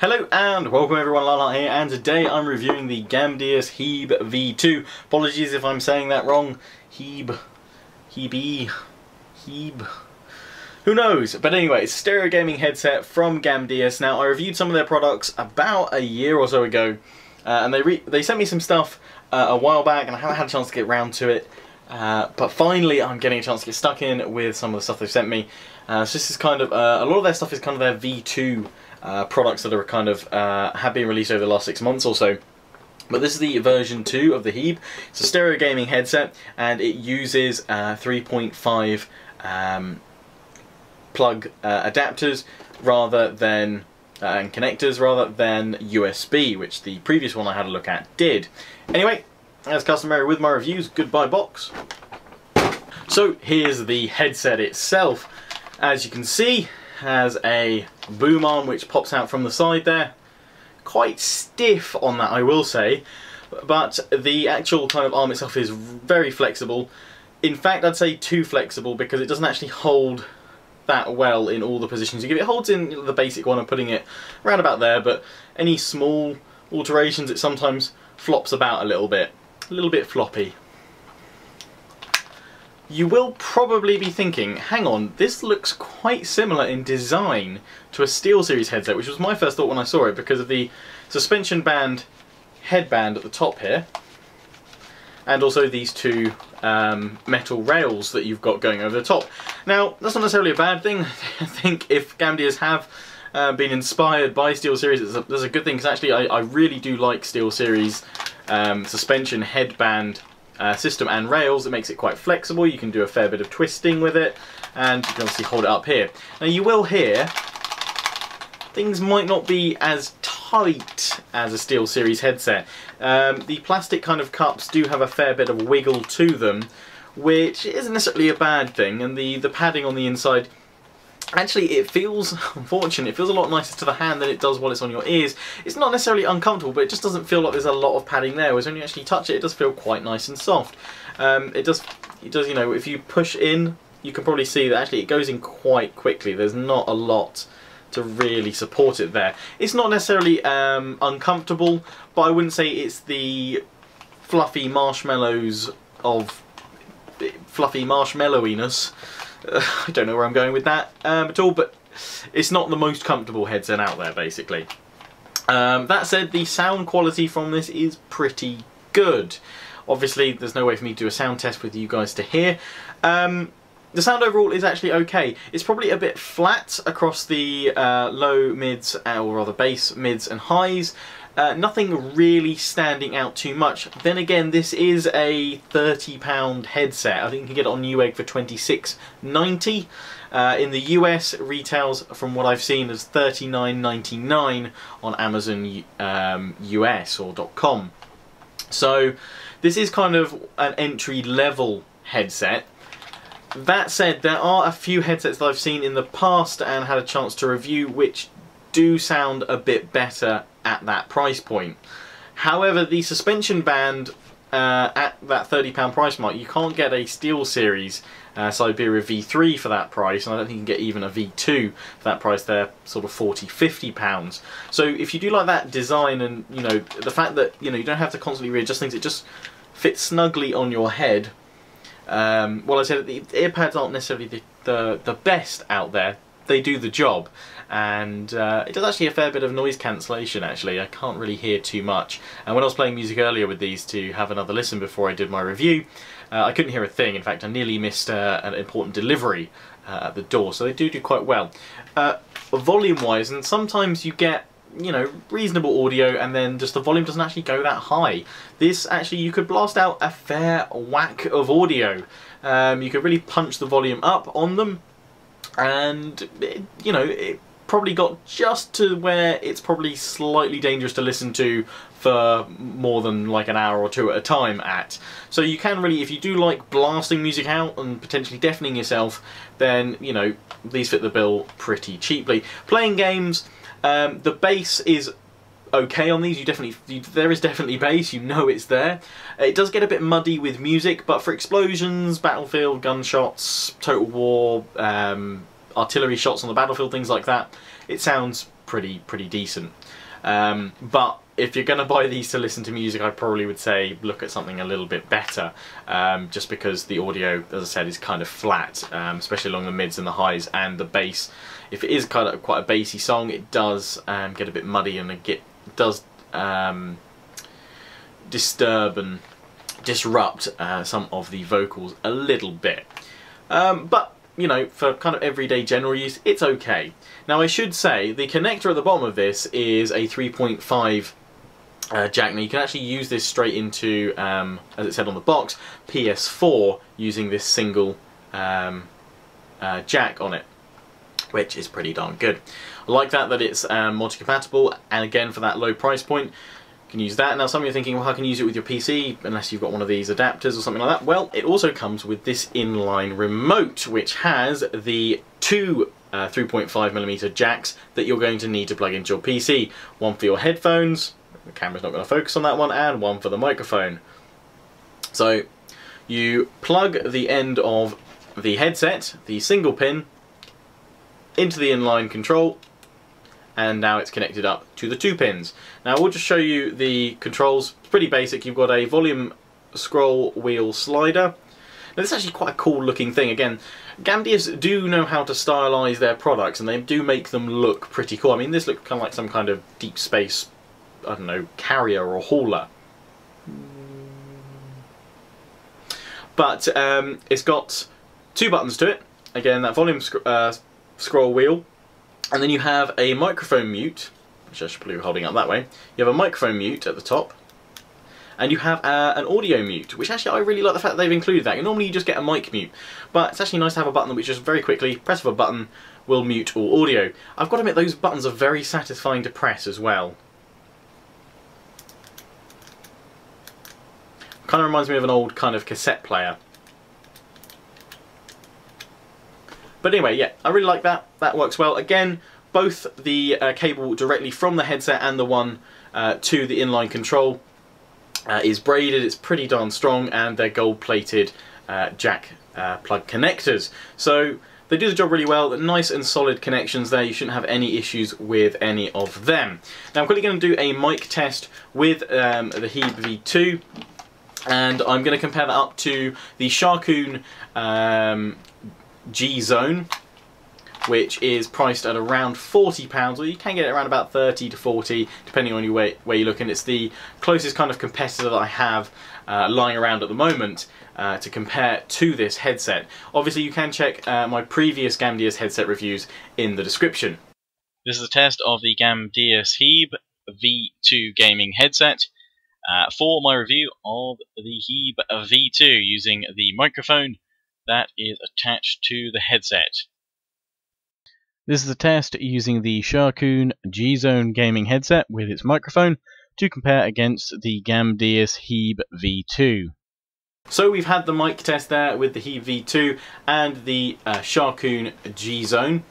Hello and welcome everyone, Lala here, and today I'm reviewing the Gamdias HEBE V2. Apologies if I'm saying that wrong. HEBE. Who knows? But anyway, it's a stereo gaming headset from Gamdias. Now, I reviewed some of their products about a year or so ago, and they sent me some stuff a while back, and I haven't had a chance to get round to it. But finally, I'm getting a chance to get stuck in with some of the stuff they've sent me. So this is kind of, a lot of their stuff is kind of their V2 products that are kind of have been released over the last 6 months or so. But this is the version 2 of the HEBE. It's a stereo gaming headset, and it uses 3.5 plug adapters rather than and connectors rather than USB, which the previous one I had a look at did. Anyway, as customary with my reviews, goodbye box. So here's the headset itself. As you can see, has a boom arm which pops out from the side there. Quite stiff on that, I will say, but the actual kind of arm itself is very flexible. In fact, I'd say too flexible, because it doesn't actually hold that well in all the positions you give it. It holds in the basic one, I'm putting it around about there, but any small alterations it sometimes flops about a little bit floppy. You will probably be thinking, hang on, this looks quite similar in design to a SteelSeries headset, which was my first thought when I saw it, because of the suspension band headband at the top here, and also these two metal rails that you've got going over the top. Now, that's not necessarily a bad thing. I think if Gamdias have been inspired by SteelSeries, that's a good thing, because actually I really do like SteelSeries suspension headband system and rails. It makes it quite flexible. You can do a fair bit of twisting with it, and you can obviously hold it up here. Now, you will hear things might not be as tight as a SteelSeries headset. The plastic kind of cups do have a fair bit of wiggle to them, which isn't necessarily a bad thing, and the padding on the inside, actually, it feels, unfortunately, it feels a lot nicer to the hand than it does while it's on your ears. It's not necessarily uncomfortable, but it just doesn't feel like there's a lot of padding there, whereas when you actually touch it, it does feel quite nice and soft. It does, you know, if you push in, you can probably see that actually it goes in quite quickly. There's not a lot to really support it there. It's not necessarily uncomfortable, but I wouldn't say it's the fluffy marshmallows of fluffy marshmallowiness. I don't know where I'm going with that at all, but it's not the most comfortable headset out there, basically. That said, the sound quality from this is pretty good. Obviously, there's no way for me to do a sound test with you guys to hear. The sound overall is actually okay. It's probably a bit flat across the low, mids, or rather bass, mids and highs. Nothing really standing out too much. Then again, this is a £30 headset. I think you can get it on Newegg for $26.90. In the US, it retails, from what I've seen, as $39.99 on Amazon US or .com. So this is kind of an entry-level headset. That said, there are a few headsets that I've seen in the past and had a chance to review which do sound a bit better at that price point. However, the suspension band at that £30 price mark, you can't get a SteelSeries Siberia V3 for that price, and I don't think you can get even a V2 for that price. They're sort of £40–50. So if you do like that design, and you know, the fact that you don't have to constantly readjust things, it just fits snugly on your head. Well, I said the earpads aren't necessarily the best out there. They do the job, and it does actually a fair bit of noise cancellation. Actually, I can't really hear too much, and when I was playing music earlier with these to have another listen before I did my review, I couldn't hear a thing. In fact, I nearly missed an important delivery at the door, so they do quite well. Volume wise, and sometimes you get reasonable audio, and then just the volume doesn't actually go that high. This actually, you could blast out a fair whack of audio. You could really punch the volume up on them, and it probably got just to where it's probably slightly dangerous to listen to for more than like an hour or two at a time at. So you can really, if you do like blasting music out and potentially deafening yourself, then these fit the bill pretty cheaply. Playing games, the bass is okay on these. There is definitely bass, it's there. It does get a bit muddy with music, but for explosions, battlefield, gunshots, Total War, artillery shots on the battlefield, things like that, it sounds pretty decent. But if you're going to buy these to listen to music, I probably would say look at something a little bit better, just because the audio, as I said, is kind of flat, especially along the mids and the highs, and the bass. If it is kind of quite a bassy song, it does get a bit muddy, and it does disturb and disrupt some of the vocals a little bit. But you know, for kind of everyday general use, it's okay. Now I should say the connector at the bottom of this is a 3.5 jack. Now you can actually use this straight into, as it said on the box, PS4 using this single jack on it, which is pretty darn good. I like that it's multi-compatible, and again for that low price point you can use that. Now some of you are thinking, well, how can you use it with your PC unless you've got one of these adapters or something like that? Well, it also comes with this inline remote, which has the two 3.5mm jacks that you're going to need to plug into your PC. One for your headphones, the camera's not going to focus on that one, and one for the microphone. So you plug the end of the headset, the single pin, into the inline control, and now it's connected up to the two pins. Now we'll just show you the controls. It's pretty basic. You've got a volume scroll wheel slider. Now this is actually quite a cool looking thing. Again, Gamdias do know how to stylize their products, and they do make them look pretty cool. I mean, this looks kind of like some kind of deep space, I don't know, carrier or hauler. But it's got two buttons to it. Again, that volume scroll wheel. And then you have a microphone mute, which I should probably be holding up that way. You have a microphone mute at the top. And you have an audio mute, which actually I really like the fact that they've included that. Normally you just get a mic mute, but it's actually nice to have a button which just very quickly, press of a button, will mute all audio. I've got to admit, those buttons are very satisfying to press as well. Kind of reminds me of an old kind of cassette player. But anyway, yeah, I really like that. That works well. Again, both the cable directly from the headset and the one to the inline control is braided. It's pretty darn strong, and they're gold-plated jack plug connectors. So they do the job really well. They're nice and solid connections there. You shouldn't have any issues with any of them. Now I'm quickly going to do a mic test with the HEBE V2, and I'm going to compare that up to the Sharkoon G-Zone, which is priced at around £40, or you can get it around about 30 to 40 depending on your where you look, and it's the closest kind of competitor that I have lying around at the moment to compare to this headset. Obviously you can check my previous Gamdias headset reviews in the description. This is a test of the Gamdias HEBE V2 gaming headset. For my review of the HEBE V2 using the microphone that is attached to the headset. This is a test using the Sharkoon G-Zone gaming headset with its microphone to compare against the Gamdias HEBE V2. So we've had the mic test there with the HEBE V2 and the Sharkoon G-Zone.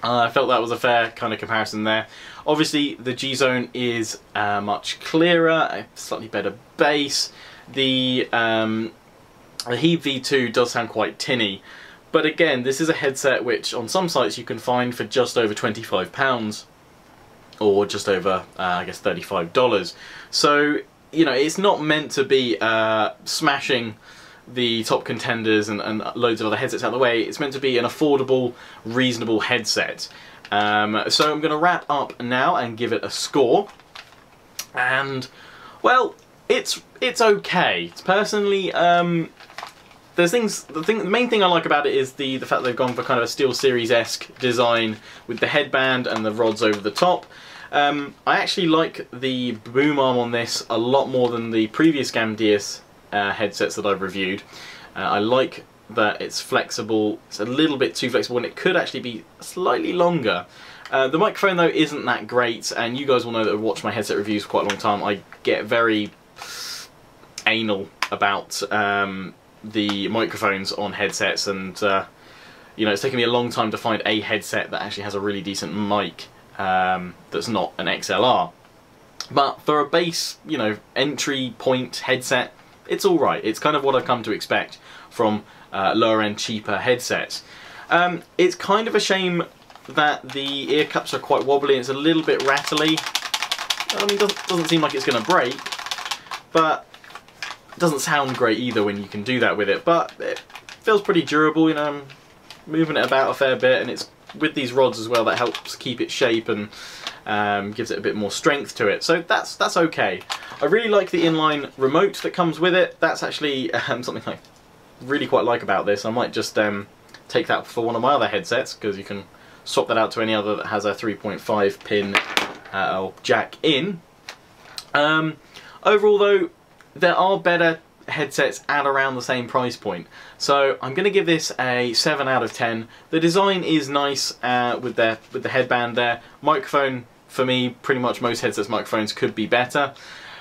I felt that was a fair kind of comparison there. Obviously the G-Zone is much clearer, a slightly better bass. The HEBE V2 does sound quite tinny, but again, this is a headset which on some sites you can find for just over £25, or just over, I guess, $35. So, you know, it's not meant to be smashing the top contenders and loads of other headsets out of the way. It's meant to be an affordable, reasonable headset. So I'm going to wrap up now and give it a score. And, well, it's okay. It's personally, there's things. The main thing I like about it is the fact they've gone for kind of a SteelSeries-esque design with the headband and the rods over the top. I actually like the boom arm on this a lot more than the previous Gamdias headsets that I've reviewed. I like that it's flexible. It's a little bit too flexible, and it could actually be slightly longer. The microphone though isn't that great, and you guys will know that I've watched my headset reviews for quite a long time. I get very anal about the microphones on headsets, and you know, it's taken me a long time to find a headset that actually has a really decent mic that's not an XLR. But for a base, you know, entry point headset, it's alright. It's kind of what I've come to expect from lower end, cheaper headsets. It's kind of a shame that the ear cups are quite wobbly, it's a little bit rattly. I mean, doesn't seem like it's going to break, but it doesn't sound great either when you can do that with it. But it feels pretty durable, you know, I'm moving it about a fair bit, and it's with these rods as well that helps keep its shape and gives it a bit more strength to it. So that's okay. I really like the inline remote that comes with it. That's actually something I really quite like about this. I might just take that for one of my other headsets, because you can swap that out to any other that has a 3.5 pin jack in. Overall though, there are better headsets at around the same price point, so I'm going to give this a 7 out of 10. The design is nice with the headband there. Microphone, for me, pretty much most headsets microphones could be better.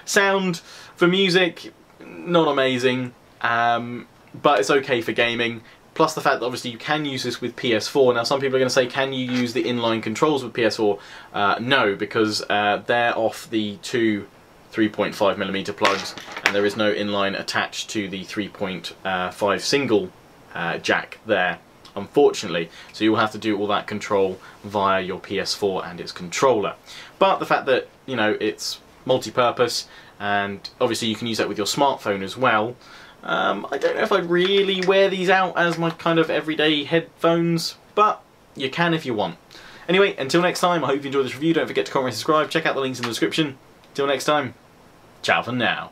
Sound for music, not amazing, but it's okay for gaming. Plus the fact that obviously you can use this with PS4. Now some people are going to say, can you use the inline controls with PS4? No, because they're off the two 3.5mm plugs, and there is no inline attached to the 3.5 single jack there, unfortunately. So you'll have to do all that control via your PS4 and its controller. But the fact that, you know, it's multi-purpose, and obviously you can use that with your smartphone as well. I don't know if I'd really wear these out as my kind of everyday headphones, but you can if you want. Anyway, until next time, I hope you enjoyed this review. Don't forget to comment and subscribe. Check out the links in the description. Till next time, ciao for now.